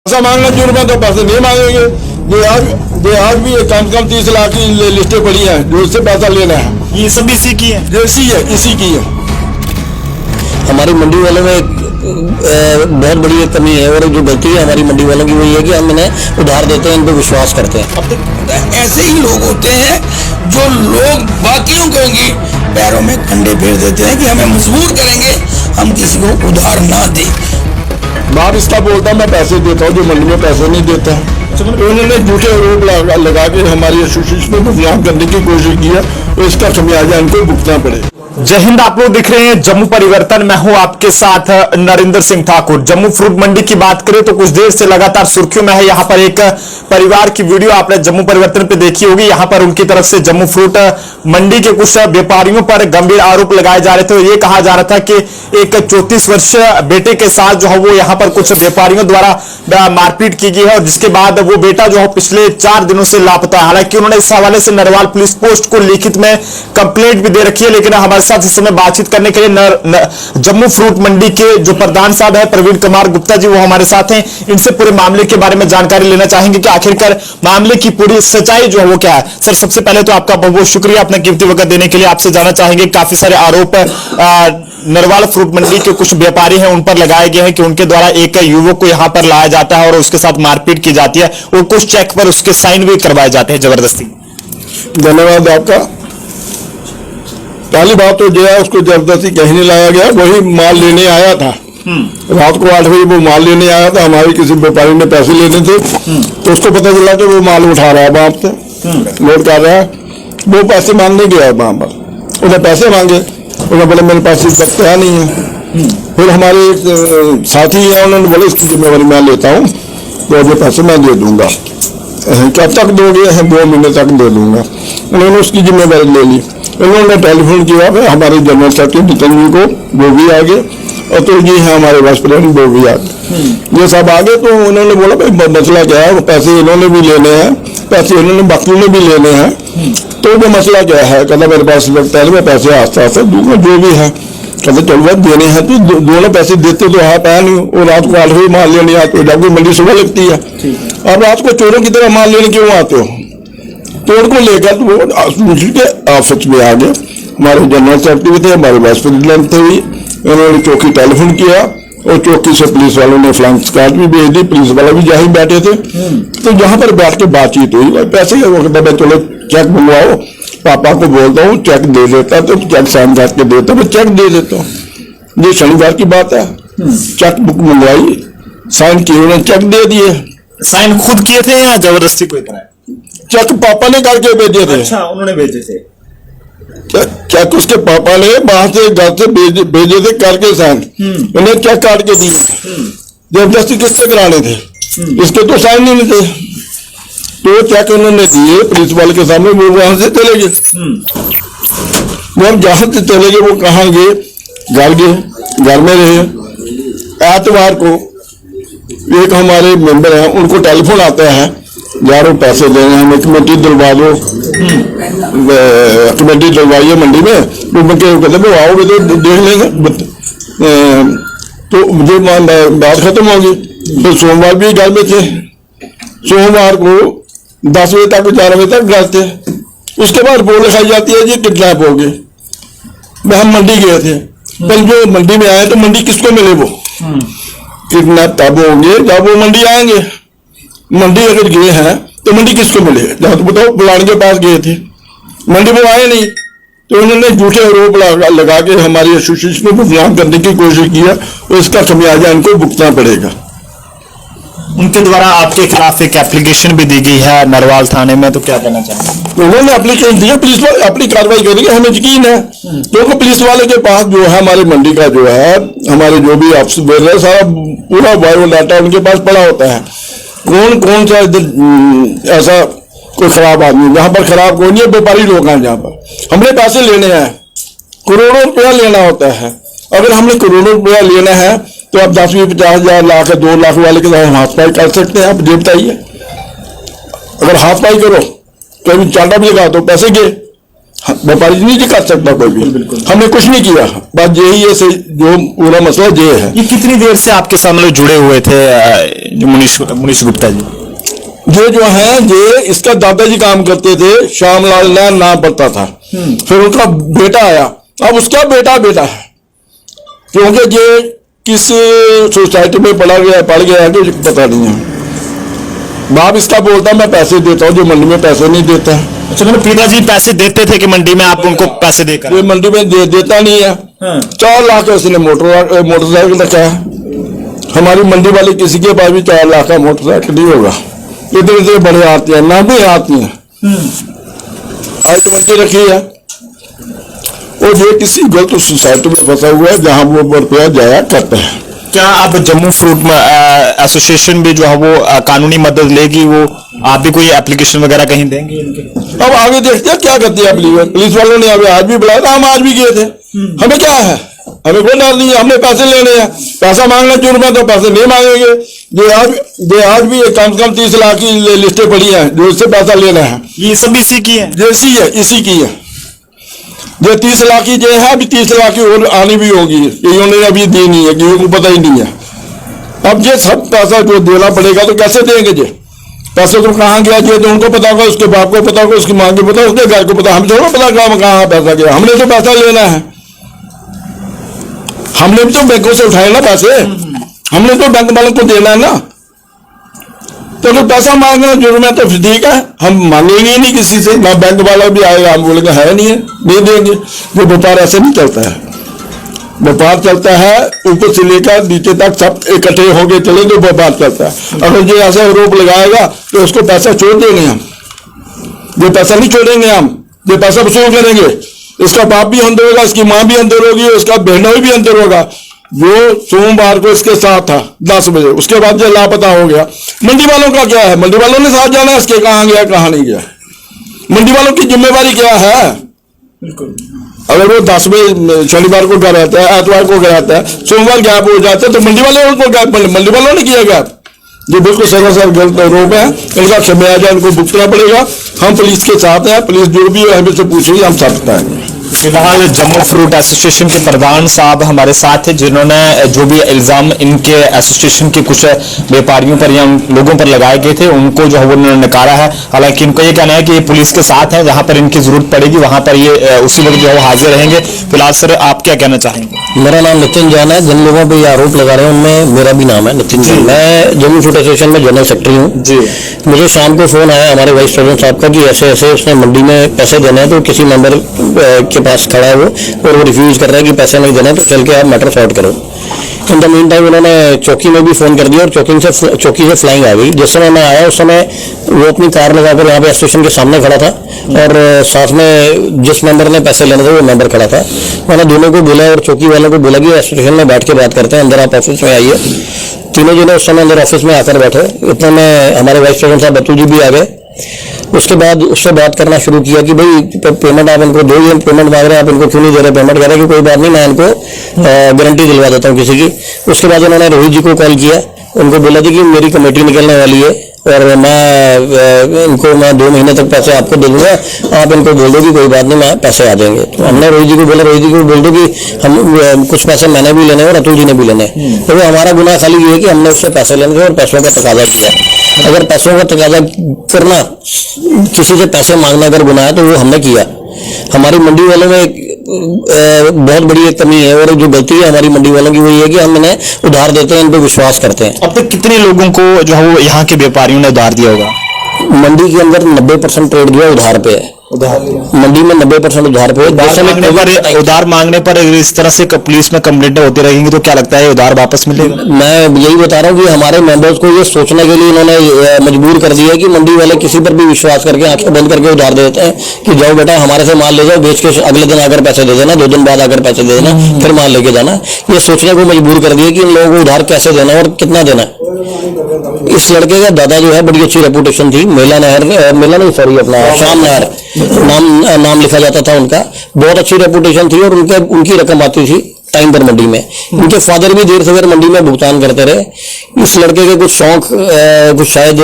पैसा मांगना क्यों रुपया तो पैसे नहीं मांगेंगे। ये आज भी कम से कम 30 लाख की लिस्टें पड़ी हैं जो इससे पैसा लेना है। ये सब इसी की है, इसी की है। हमारी मंडी वालों में बहुत बड़ी एक कमी है और जो गलती है हमारी मंडी वालों की वही है कि हम इन्हें उधार देते हैं, इन पर विश्वास करते हैं। ऐसे ही लोग होते हैं जो लोग बाकियों को पैरों में कंडे फेर देते हैं कि हमें मजबूर करेंगे हम किसी को उधार ना दें। बाप इसका बोलता मैं पैसे देता हूँ जो मंडी में पैसे नहीं देता है। तो उन्होंने झूठे आरोप लगा के हमारी एसोसिएशन को बदनाम करने की कोशिश की है, तो इसका खमियाजा इनको भुगतना पड़ेगा। जय हिंद। आप लोग दिख रहे हैं जम्मू परिवर्तन। मैं हूं आपके साथ नरेंद्र सिंह ठाकुर। जम्मू फ्रूट मंडी की बात करें तो कुछ देर से लगातार सुर्खियों में है। यहां पर एक परिवार की वीडियो आपने जम्मू परिवर्तन पे देखी होगी। यहां पर उनकी तरफ से जम्मू फ्रूट मंडी के कुछ व्यापारियों पर गंभीर आरोप लगाए जा रहे थे। ये कहा जा रहा था कि एक 34 वर्षीय बेटे के साथ जो है वो यहां पर कुछ व्यापारियों द्वारा मारपीट की गई है और जिसके बाद वो बेटा जो है पिछले 4 दिनों से लापता है। हालांकि उन्होंने इस हवाले से नरवाल पुलिस पोस्ट को लिखित में कंप्लेंट भी दे रखी है, लेकिन हमारे साथ इस समय बातचीत करने के लिए जम्मू फ्रूट मंडी के जो प्रधान साहब है प्रवीण कुमार गुप्ता जी, वो हमारे साथ हैं। इनसे पूरे मामले के बारे में जानकारी लेना चाहेंगे कि आखिरकार मामले की पूरी सच्चाई जो है वो क्या है। सर, सबसे पहले तो आपका बहुत बहुत शुक्रिया अपना कीमती वक्त देने के लिए। आपसे जानना चाहेंगे, काफी सारे आरोप नरवाल फ्रूट मंडी के कुछ व्यापारी हैं उन पर लगाए गए हैं कि उनके द्वारा एक युवक को यहां पर लाया जाता है और उसके साथ मारपीट की जाती है और कुछ चेक पर उसके साइन भी करवाए जाते हैं जबरदस्ती। धन्यवाद आपका। पहली बात तो जो है उसको जबरदस्ती कहीं नहीं लाया गया, वही माल लेने आया था। रात को 8 बजे वो माल लेने आया था। हमारे किसी व्यापारी ने पैसे लेने थे तो उसको पता चला कि वो माल उठा रहा है वहां से, लोड कर रहा है। वो पैसे मांगने गया वहां पर, उन्हें पैसे मांगे, उन्होंने बोले मेरे पास इस वक्त है नहीं है। फिर हमारे एक साथी है, उन्होंने बोले इसकी जिम्मेवारी मैं लेता हूँ, तो ये पैसे मैं दे दूंगा। कब तक दोगे? 2 महीने तक दे दूंगा। उन्होंने उसकी जिम्मेवारी ले ली। उन्होंने टेलीफोन किया हमारे जनरल सेक्रेटरी नितिन जी को, वो भी आ गए, और तो ये है हमारे वाइस प्रेसिडेंट, वो भी आ गए। ये सब आ गए तो उन्होंने बोला भाई मसला क्या है, पैसे इन्होंने भी लेने हैं, पैसे इन्होंने बाकियों ने भी लेने हैं, तो वो मसला क्या है। कहता मेरे पास लगता है मैं पैसे आस्ते आस्ते दूंगा जो भी है। कहते चलो बात देने हैं तो दोनों पैसे देते तो हाथ आया नहीं। और रात को 8 बजे माल लेने आते हो, जबकि मंडी सुबह लगती है। अब रात को चोरों की तरह माल लेने क्यों आते हो? तो उनको लेकर तो वो के ऑफिस में आ गए। हमारे जनरल सेक्रेटरी भी थे, हमारे वाइस प्रेसिडेंट थे भी। उन्होंने चौकी टेलीफोन किया और चौकी से पुलिस वालों ने फ्लाइंग स्क्वाड भी भेज दी। पुलिस वाला भी जहाँ बैठे थे, तो जहाँ पर बैठ के बातचीत हुई। पैसे चलो चेक मंगवाओ, पापा को बोलता हूँ चेक दे देता, तो चेक साइन करके देता, मैं चेक दे देता हूँ। ये शनिवार की बात है। चेक बुक मंगवाई, साइन किए, उन्होंने चेक दे दिए। साइन खुद किए थे या जबरदस्ती कोई कराया? चेक पापा ने करके भेजे थे। अच्छा, उन्होंने भेजे थे चेक उसके पापा ने बाहर से घर से भेजे थे करके साइन। उन्हें चेक काट के दिए। जबरदस्ती किससे कराने थे? इसके तो साइन नहीं थे। तो चेक उन्होंने दिए पुलिस वाले के सामने, वो वहां से चले गए। वो हम जहां से चले गए वो कहाँ गए? घर गए, घर में रहे। एतवार को एक हमारे मेंबर हैं, उनको टेलीफोन आता है यार वो पैसे देने हमें, कमेटी दिलवा दो, कमेटी दिलवाइए मंडी में। वो कहते वो आओगे तो देख लेंगे। तो मुझे बात खत्म होगी। फिर सोमवार भी घर में थे। सोमवार को 10 बजे तक 11 बजे तक घर थे। उसके बाद रिपोर्ट लिखाई जाती है जी किडनैप हो गए। हम मंडी गए थे, पर जो मंडी में आए तो मंडी किसको मिले? वो किडनैप तब होंगे जब वो मंडी आएंगे। मंडी अगर गए हैं तो मंडी किसको मिले? जहाँ तो बताओ बुलाने के पास गए थे, मंडी में आए नहीं, तो उन्होंने झूठे आरोप लगा के हमारी एसोसिएशन को बदनाम करने की कोशिश की है, और इसका खमियाजा इनको भुगतना पड़ेगा। उनके द्वारा आपके खिलाफ एक एप्लीकेशन भी दी गई है नरवाल थाने में, तो क्या कहना चाहेंगे? उन्होंने एप्लीकेशन दिया, पुलिस वाले अपनी कार्रवाई करेंगे, हमें यकीन है। क्योंकि पुलिस वाले के पास जो है हमारी मंडी का जो है, हमारे जो भी ऑफिस बोल रहे हैं, सारा पूरा बायोडाटा उनके पास पड़ा होता है। कौन कौन सा इधर ऐसा कोई खराब आदमी, जहाँ पर खराब कोई नहीं है, व्यापारी लोग हैं जहाँ पर। हमने पैसे लेने हैं, करोड़ों रुपया लेना होता है। अगर हमने करोड़ों रुपया लेना है तो आप 10, 20, 50 हजार, लाख, 2 लाख वाले के साथ हाथ पाई कर सकते हैं। आप ये बताइए, अगर हाथ पाई करो तो अभी चाटा भी लगा दो, पैसे गए। व्यापारी नहीं कर सकता कोई भी। हमने कुछ नहीं किया, बस यही है जो पूरा मसला ये है। ये कितनी देर से आपके साथ मतलब जुड़े हुए थे जो मुनीश गुप्ता जी? ये जो है ये इसका दादाजी काम करते थे, श्यामलाल नाम पड़ता था। फिर उनका बेटा आया, अब उसका बेटा है, क्योंकि ये किस सोसाइटी में पढ़ गया कि पता नहीं है। बाप इसका बोलता मैं पैसे देता हूँ, जो मंडी में पैसे नहीं देता है। अच्छा, मतलब पिताजी पैसे देते थे कि मंडी में आप उनको पैसे देकर? ये मंडी में देता नहीं है। 4 लाख उसने मोटरसाइकिल रखा है। हमारी मंडी वाले किसी के पास भी 4 लाख का मोटरसाइकिल नहीं होगा। इधर इधर बड़े आती है ना, भी आती है। I-20 रखी है, और ये किसी गलत सोसाइटी में फंसा हुआ है जहां वो रुपया जाया करता है। क्या अब जम्मू फ्रूट एसोसिएशन भी जो है वो कानूनी मदद लेगी? वो आप भी कोई एप्लीकेशन वगैरह कहीं देंगे इनके? अब आगे देखते हैं क्या करती है पुलिस वालों ने। अभी आज भी बुलाया था, हम आज भी गए थे। हमें क्या है, हमें कोई डर नहीं है। हमने पैसे लेने हैं, पैसा मांगना जुर्म है तो पैसे नहीं मांगेंगे। ये आज भी कम से कम 30 लाख की लिस्टें पड़ी हैं जो इससे पैसा लेना है। ये सब इसी की है? इसी की है। जो 30 लाख की जो है, अभी 30 लाख की और आनी भी होगी, इन्होंने अभी दी नहीं है, किसी को पता ही नहीं है। अब ये सब पैसा जो देना पड़ेगा तो कैसे देंगे? जे पैसे तो कहाँ गया, ये तो उनको पता होगा, उसके बाप को पता होगा, उसकी माँ को पता, उसके घर को पता, हमें थोड़ा पता कहाँ पैसा गया। हमने तो पैसा लेना है, हमने भी तो बैंकों से उठाए ना पैसे, हमने तो बैंक वालों को देना है ना। तो अगर पैसा मांगना जुर्म है तो ठीक है, हम मांगेंगे नहीं किसी से, ना बैंक वाला भी आएगा, हम बोलेंगे है नहीं देंगे। जो व्यापार ऐसे नहीं चलता है। व्यापार चलता है ऊपर से लेकर नीचे तक सब इकट्ठे होके चले तो व्यापार चलता है। अगर ये ऐसा आरोप लगाएगा तो उसको पैसा छोड़ देंगे हम, ये पैसा नहीं छोड़ेंगे हम, ये पैसा वसूल करेंगे। इसका बाप भी अंदर होगा, इसकी माँ भी अंदर होगी, उसका बहनों भी अंदर होगा। जो सोमवार को इसके साथ था 10 बजे, उसके बाद जो लापता हो गया। मंडी वालों का क्या है? मंडी वालों ने साथ जाना है, इसके कहाँ गया कहाँ नहीं गया। मंडी वालों की जिम्मेवारी क्या है? अगर वो 10 बजे शनिवार को घर आता है, एतवार को घर आता है, सोमवार गैप हो जाता है तो मंडी वालों ने किया गैप। ये बिल्कुल सरासर गलत आरोप है, इनका खमियाजा इनको भुगतना पड़ेगा। हम पुलिस के साथ हैं, पुलिस जो भी है हमसे पूछेगी, हम सब बताएंगे। फिलहाल जम्मू फ्रूट एसोसिएशन के प्रधान साहब हमारे साथ हैं, जिन्होंने जो भी इल्जाम इनके एसोसिएशन के कुछ व्यापारियों पर या लोगों पर लगाए गए थे उनको जो है वो उन्होंने नकारा है। हालांकि इनको ये कहना है कि ये पुलिस के साथ है, जहां पर इनकी जरूरत पड़ेगी वहां पर ये उसी वक्त जो है हाजिर रहेंगे। फिलहाल सर आप क्या कहना चाहेंगे? मेरा नाम नितिन जैन है। जिन लोगों पर ये आरोप लगा रहे हैं उनमें मेरा भी नाम है नितिन जैन। मैं जम्मू फ्रूट एसोसिएशन में जनरल सेक्रेटरी हूँ जी। मुझे शाम को फोन आया हमारे वाइस प्रेसिडेंट साहब का कि ऐसे ऐसे उसने मंडी में पैसे देने हैं, तो किसी मेंबर के पास खड़ा है वो और वो रिफ्यूज कर रहा है कि पैसे नहीं देना, तो चल के आप मैटर सॉर्ट करो। इन द मीन टाइम उन्होंने चौकी में भी फोन कर दिया और चौकी से फ्लाइंग आ गई। जिस समय मैं आया उस समय वो अपनी कार लगाकर यहाँ पे स्टेशन के सामने खड़ा था और साथ में जिस मेंबर ने पैसे लेने थे वो मेंबर खड़ा था। मैंने दोनों को बोला और चौकी वालों को बोला कि स्टेशन में बैठ के बात करते हैं, अंदर आप ऑफिस में आइए। तीनों जने उस समय अंदर ऑफिस में आकर बैठे। इतने में हमारे वाइस प्रेसिडेंट साहब बतू जी भी आ गए। उसके बाद उससे बात करना शुरू किया कि भाई पेमेंट आप इनको दो, ये पेमेंट मांग रहे हैं, आप इनको क्यों नहीं दे रहे पेमेंट? कह रहे कि कोई बात नहीं, मैं इनको गारंटी दिलवा देता हूँ किसी की। उसके बाद उन्होंने रोहित जी को कॉल किया, उनको बोला था कि मेरी कमेटी निकलने वाली है और मैं 2 महीने तक पैसे आपको दे दूंगा, आप इनको बोल दो कि कोई बात नहीं, मैं पैसे आ जाएंगे। तो हमने रोहित जी को बोला, रोहित जी को बोल दो कि हम कुछ पैसे मैंने भी लेने और अतुल जी ने भी लेने। तो हमारा गुनाह खाली ये है कि हमने उससे पैसे लेने थे और पैसों का तकाजा किया। अगर पैसों का तकाजा करना, किसी से पैसे मांगना अगर गुनाह है तो वो हमने किया। हमारी मंडी वालों में बहुत बड़ी एक कमी है और जो गलती है हमारी मंडी वालों की वो ये है कि हम इन्हें उधार देते हैं, इन पर विश्वास करते हैं। अब तक कितने लोगों को जो है वो यहाँ के व्यापारियों ने उधार दिया होगा? मंडी के अंदर 90% ट्रेड जो है उधार पे है। मंडी में 90% उधार पे है। उधार मांगने पर इस तरह से पुलिस में कंप्लेंटें होती रहेंगी तो क्या लगता है उधार वापस मिलेगा? मैं यही बता रहा हूँ कि हमारे मेंबर्स को ये सोचने के लिए इन्होंने मजबूर कर दिया है कि मंडी वाले किसी पर भी विश्वास करके आंखें बंद करके उधार देते हैं कि जाओ बेटा हमारे से माल ले जाओ, बेच के अगले दिन आकर पैसे दे देना, 2 दिन बाद आकर पैसे दे देना, फिर माल लेके जाना। ये सोचने को मजबूर कर दिया कि इन लोगों को उधार कैसे देना और कितना देना। इस लड़के का दादा जो है बड़ी अच्छी रेपुटेशन थी, मेला नहीं अपना शाम नहर नाम लिखा जाता था उनका, बहुत अच्छी रेपुटेशन थी और उनकी रकम आती थी टाइम पर मंडी में। इनके फादर भी देर सवेर मंडी में भुगतान करते रहे। इस लड़के के कुछ शौक कुछ शायद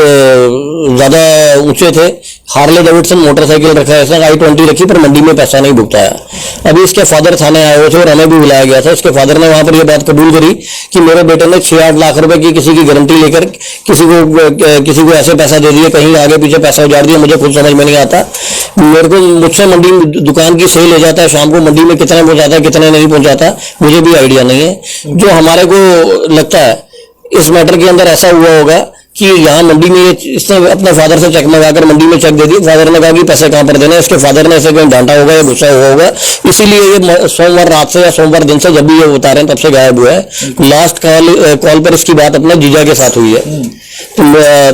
ज्यादा ऊंचे थे। हार्ले डेविडसन मोटरसाइकिल रखा है, इसने i20 रखी पर मंडी में पैसा नहीं भुगताया। अभी इसके फादर थाने आए हुए थे और हमें भी बुलाया गया था। इसके फादर ने वहां पर यह बात कबूल करी कि मेरे बेटे ने 6-8 लाख रुपए की किसी की गारंटी लेकर किसी को ऐसे पैसा दे दिया, कहीं आगे पीछे पैसा उजाड़ दिया। मुझे खुद समझ में नहीं आता। मेरे को मुझसे मंडी दुकान की सेल ले जाता है, शाम को मंडी में कितने पहुंचाता है कितने नहीं पहुंचाता मुझे भी आइडिया नहीं है। जो हमारे को लगता है इस मैटर के अंदर ऐसा हुआ होगा कि यहाँ मंडी में इसने अपने फादर से चेक मंगाकर मंडी में चेक दे दिया। फादर ने कहा कि पैसे कहाँ पर देने, इसके फादर ने इसे कहीं डांटा होगा या गुस्सा हुआ होगा, इसीलिए ये सोमवार रात से या सोमवार दिन से जब भी ये बता रहे हैं तब से गायब हुआ है। लास्ट कॉल पर इसकी बात अपने जीजा के साथ हुई है।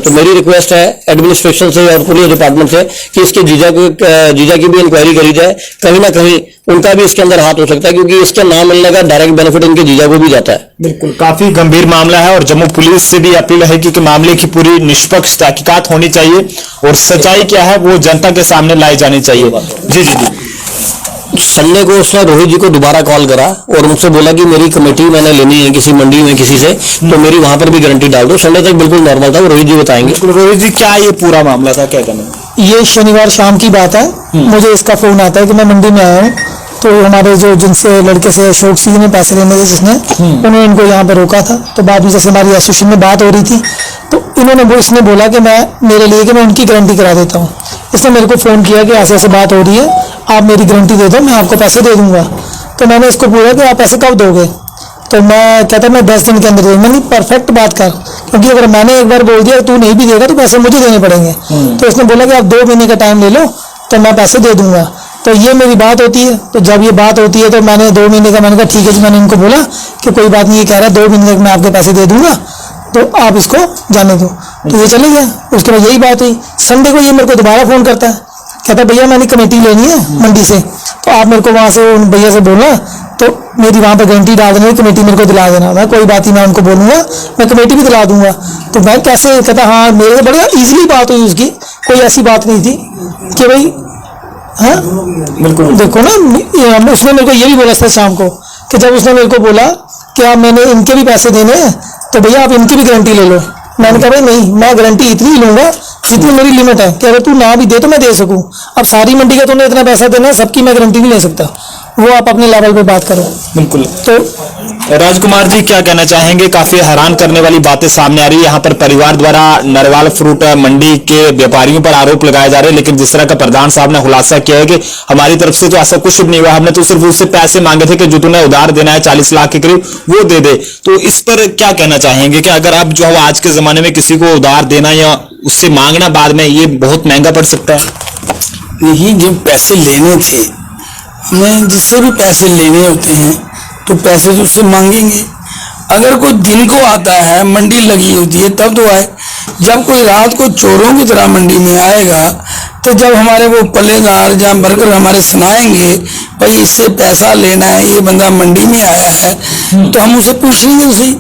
तो मेरी रिक्वेस्ट है एडमिनिस्ट्रेशन से और पुलिस डिपार्टमेंट से कि इसके जीजा की भी इंक्वायरी करी जाए। कहीं ना कहीं उनका भी इसके अंदर हाथ हो सकता है, क्योंकि इसके नाम मिलने का डायरेक्ट बेनिफिट इनके जीजा को भी जाता है। बिल्कुल, काफी गंभीर मामला है और जम्मू पुलिस से भी अपील है कि मामले की पूरी निष्पक्ष तहकीकात होनी चाहिए और सच्चाई क्या है वो जनता के सामने लाई जानी चाहिए। जी जी जी। संडे को उसने रोहित जी को दोबारा कॉल करा और उनसे बोला कि मेरी कमेटी मैंने लेनी है किसी मंडी में किसी से, तो मेरी वहां पर भी गारंटी डाल दो। संडे तक बिल्कुल नॉर्मल था, वो रोहित जी बताएंगे। रोहित जी, क्या ये पूरा मामला था, क्या कहना है? ये शनिवार शाम की बात है। मुझे इसका फोन आता है कि मैं मंडी में आया हूँ, तो हमारे जो जिनसे लड़के से अशोक सिंह ने पैसे लेने थे जिसने, उन्होंने इनको यहाँ पर रोका था। तो बाद में जैसे हमारी एसोसिएशन में बात हो रही थी तो इसने बोला कि मेरे लिए कि मैं उनकी गारंटी करा देता हूँ। इसने मेरे को फ़ोन किया कि ऐसे ऐसे बात हो रही है, आप मेरी गारंटी दे दो, मैं आपको पैसे दे दूंगा। तो मैंने इसको पूछा कि आप पैसे कब दोगे, तो मैं कहता मैं 10 दिन के अंदर दूंगा। मैंने परफेक्ट बात कर, क्योंकि अगर मैंने एक बार बोल दिया तू नहीं भी देगा तो पैसे मुझे देने पड़ेंगे। तो इसने बोला कि आप 2 महीने का टाइम ले लो तो मैं पैसे दे दूंगा। तो ये मेरी बात होती है। तो जब ये बात होती है तो मैंने 2 महीने का, मैंने कहा ठीक है जी। मैंने इनको बोला कि कोई बात नहीं, ये कह रहा है 2 महीने तक मैं आपके पैसे दे दूंगा, तो आप इसको जाने दो। तो ये चले गया। उसके बाद यही बात हुई। संडे को ये मेरे को दोबारा फोन करता है, कहता भैया मैंने कमेटी लेनी है मंडी से, तो आप मेरे को वहां से उन भैया से बोलना, तो मेरी वहां पर गारंटी डाल देना, कमेटी मेरे को दिला देना। मैं कोई बात ही, मैं उनको बोलूंगा, मैं कमेटी भी दिला दूंगा। तो मैं कैसे, कहता हाँ, मेरे बड़ा इजीली बात हुई उसकी, कोई ऐसी बात नहीं थी कि भाई हाँ बिल्कुल। देखो ना, उसने मेरे को ये भी बोला था शाम को कि जब उसने मेरे को बोला कि आप मैंने इनके भी पैसे देने हैं तो भैया आप इनकी भी गारंटी ले लो। मैंने कहा भाई नहीं, मैं गारंटी इतनी ही लूंगा जितनी मेरी लिमिट है, कि अगर तू ना भी दे तो मैं दे सकूं। अब सारी मंडी का तूने इतना पैसा देना है, सबकी मैं गारंटी नहीं ले सकता, वो आप अपने लेवल पे बात करो। बिल्कुल। तो राजकुमार जी, क्या कहना चाहेंगे? काफी हैरान करने वाली बातें सामने आ रही है। यहाँ पर परिवार द्वारा नरवाल फ्रूट मंडी के व्यापारियों पर आरोप लगाए जा रहे हैं, लेकिन जिस तरह का प्रधान साहब ने खुलासा किया है कि हमारी तरफ से तो ऐसा कुछ नहीं हुआ, हमने तो सिर्फ उससे पैसे मांगे थे कि जो तूने उधार देना है 40 लाख के करीब वो दे दे। तो इस पर क्या कहना चाहेंगे कि अगर आप जो है आज के जमाने में किसी को उधार देना या उससे मांगना बाद में ये बहुत महंगा पड़ सकता है? नहीं, जब पैसे लेने थे, हमें जिससे भी पैसे लेने होते हैं तो पैसे तो उससे मांगेंगे। अगर कोई दिन को आता है, मंडी लगी होती है तब तो आए। जब कोई रात को चोरों की तरह मंडी में आएगा तो जब हमारे वो पल्लेदार जहाँ वर्कर हमारे सुनाएंगे भाई इससे पैसा लेना है, ये बंदा मंडी में आया है, तो हम उसे पूछेंगे उसे।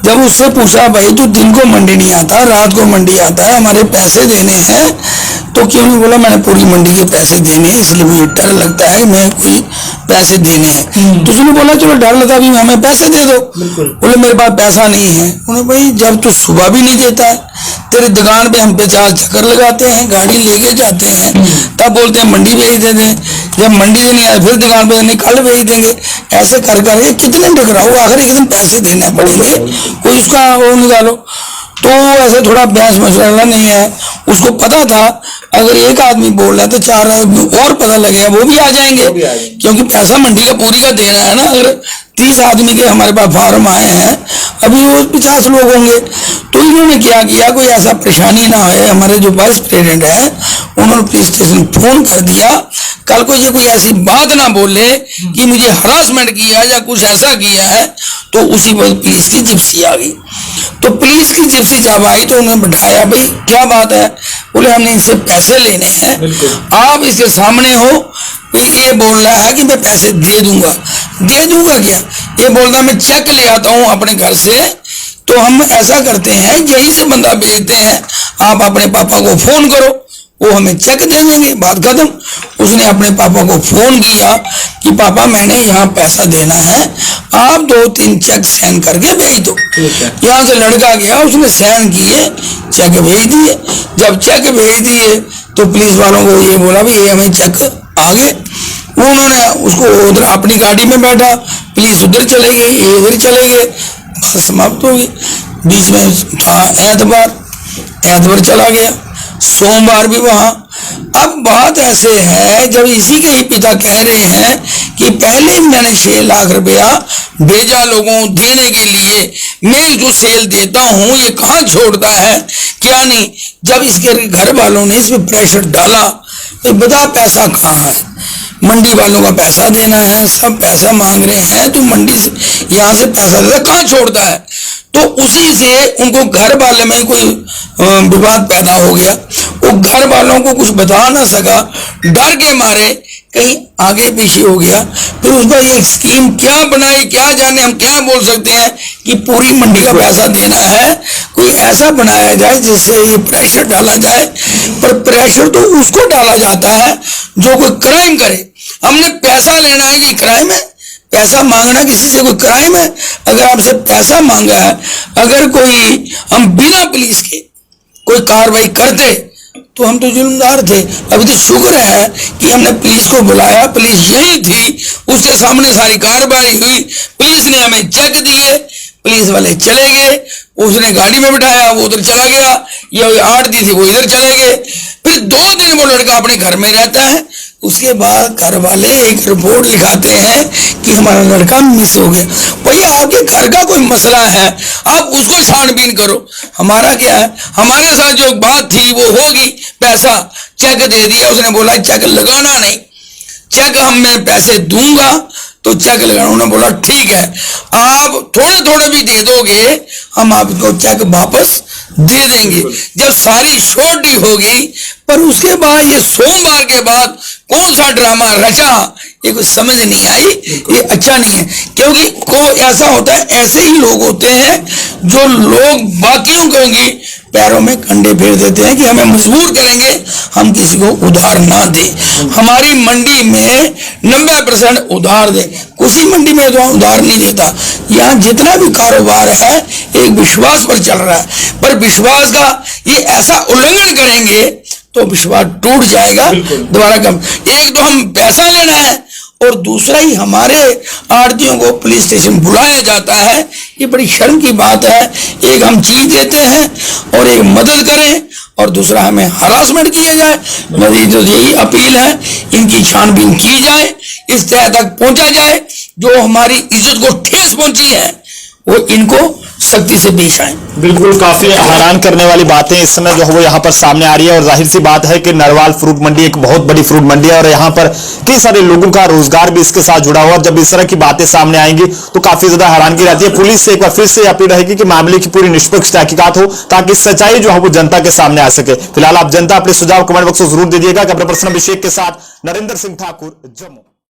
जब उससे पूछा भाई तू दिन को मंडी नहीं आता, रात को मंडी आता है, हमारे पैसे देने हैं, तो क्यों नहीं बोला मैंने पूरी मंडी के पैसे देने हैं, इसलिए मुझे डर लगता है मैं कोई पैसे देने हैं। तो उसने बोला चलो डर लगता भी हमें पैसे दे दो। बोले मेरे पास पैसा नहीं है। उन्हें भाई जब तू सुबह भी नहीं देता है, तेरी दुकान पे हम पे 4 चक्कर लगाते हैं, गाड़ी लेके जाते हैं, तब बोलते हैं मंडी भेज दे दें, जब मंडी से नहीं आए फिर दुकान पे नहीं कल भेज देंगे। ऐसे कर कर कितने टकराओ, आखिर एक दिन पैसे देने पड़ेंगे, कोई उसका वो निकालो। तो ऐसे थोड़ा बहस मशवरा नहीं है। उसको पता था अगर एक आदमी बोल रहा है तो 4 आदमी और पता लगेगा, वो भी आ जाएंगे, क्योंकि पैसा मंडी का पूरी का देना है ना। अगर 30 आदमी के हमारे पास फार्म आए हैं, अभी वो 50 लोग होंगे। तो इन्होंने क्या किया, कोई ऐसा परेशानी ना हो, हमारे जो वाइस प्रेसिडेंट है उन्होंने पुलिस स्टेशन फोन कर दिया, कल को ये कोई ऐसी बात ना बोले कि मुझे हरासमेंट किया या कुछ ऐसा किया है। तो उसी वक्त पुलिस की जिप्सी आ गई। तो पुलिस की जिप्सी जब आई तो उन्होंने बैठाया, भाई क्या बात है? बोले हमने इनसे पैसे लेने हैं, आप इसके सामने हो। ये बोल रहा है कि मैं पैसे दे दूंगा। दे दूंगा क्या? ये बोल रहा मैं चेक ले आता हूं अपने घर से। तो हम ऐसा करते हैं, यहीं से बंदा भेजते हैं, आप अपने पापा को फोन करो, वो हमें चेक दे देंगे, बात खत्म। उसने अपने पापा को फोन किया कि पापा मैंने यहाँ पैसा देना है, आप 2-3 चेक साइन करके भेज दो। यहाँ से लड़का गया, उसने साइन किए, चेक भेज दिए। जब चेक भेज दिए तो पुलिस वालों को ये बोला भी ये हमें चेक आ गए। उन्होंने उसको उधर अपनी गाड़ी में बैठा, पुलिस उधर चले गई, ये इधर चले गए, बात समाप्त हो गई। बीच में था एतवार चला गया, सोमवार भी वहां। अब बात ऐसे है, जब इसी के ही पिता कह रहे हैं कि पहले मैंने 6 लाख रुपया भेजा लोगों देने के लिए, मैं इसको सेल देता हूं, ये कहाँ छोड़ता है क्या नहीं। जब इसके घर वालों ने इस पर प्रेशर डाला तो बता पैसा कहाँ है, मंडी वालों का पैसा देना है, सब पैसा मांग रहे हैं, तो मंडी से यहाँ से पैसा देता कहाँ छोड़ता है। तो उसी से उनको घर वाले में कोई विवाद पैदा हो गया। वो घर वालों को कुछ बता ना सका, डर के मारे कहीं आगे पीछे हो गया। फिर उस पर एक स्कीम क्या बनाई, क्या जाने, हम क्या बोल सकते हैं कि पूरी मंडी का पैसा देना है। कोई ऐसा बनाया जाए जिससे ये प्रेशर डाला जाए, पर प्रेशर तो उसको डाला जाता है जो कोई क्राइम करे। हमने पैसा लेना है कि क्राइम है? पैसा मांगना किसी से कोई क्राइम है? अगर आपसे पैसा मांगा है, अगर कोई हम बिना पुलिस के कोई कार्रवाई करते तो हम तो जुर्मदार थे। अभी तो शुक्र है कि हमने पुलिस को बुलाया, पुलिस यही थी, उसके सामने सारी कार्रवाई हुई, पुलिस ने हमें चेक दिए, पुलिस वाले चले गए, उसने गाड़ी में बिठाया, वो उधर चला गया, ये आड़ती थी वो इधर चले गए। फिर 2 दिन वो लड़का अपने घर में रहता है। उसके बाद घर वाले एक रिपोर्ट लिखाते हैं कि हमारा लड़का मिस हो गया। भैया आपके घर का कोई मसला है, आप उसको छानबीन करो, हमारा क्या है। हमारे साथ जो बात थी वो होगी, पैसा चेक दे दिया, उसने बोला चेक लगाना नहीं, चेक मैं पैसे दूंगा तो चेक लगाना। उन्होंने बोला ठीक है, आप थोड़े थोड़े भी दे दोगे, हम आपको चेक वापस दे देंगे। जब सारी शॉर्टी हो गई, पर उसके बाद ये सोमवार के बाद कौन सा ड्रामा रचा, ये कुछ समझ नहीं आई, ये अच्छा नहीं है। क्योंकि कोई ऐसा होता है, ऐसे ही लोग होते हैं जो लोग बाकियों को भी पैरों में कंडे फेर देते हैं कि हमें मजबूर करेंगे हम किसी को उधार ना दें। हमारी मंडी में 90% उधार दे, किसी मंडी में तो उधार नहीं देता। यहाँ जितना भी कारोबार है एक विश्वास पर चल रहा है, पर विश्वास का ये ऐसा उल्लंघन करेंगे तो विश्वास टूट जाएगा दोबारा। कम एक तो हम पैसा लेना है और दूसरा ही हमारे आड़तियों को पुलिस स्टेशन बुलाया जाता है, ये बड़ी शर्म की बात है। एक हम चीज देते हैं और एक मदद करें और दूसरा हमें हरासमेंट किया जाए। मेरी तो यही अपील है, इनकी छानबीन की जाए, इस तह तक पहुंचा जाए, जो हमारी इज्जत को ठेस पहुंची है वो इनको सख्ती से पेश आए। बिल्कुल, काफी हैरान करने वाली बातें इस समय जो है वो यहाँ पर सामने आ रही है। और जाहिर सी बात है कि नरवाल फ्रूट मंडी एक बहुत बड़ी फ्रूट मंडी है और यहाँ पर कई सारे लोगों का रोजगार भी इसके साथ जुड़ा हुआ है। जब इस तरह की बातें सामने आएंगी तो काफी ज्यादा हैरानगी रहती है। पुलिस से एक बार फिर से अपील रहेगी कि मामले की पूरी निष्पक्ष तहकीकात हो ताकि सच्चाई जो है वो जनता के सामने आ सके। फिलहाल आप जनता अपने सुझाव कमेंट बॉक्स में जरूर दीजिएगा। कैमरा पर्सन अभिषेक के साथ नरेंद्र सिंह ठाकुर, जम्मू।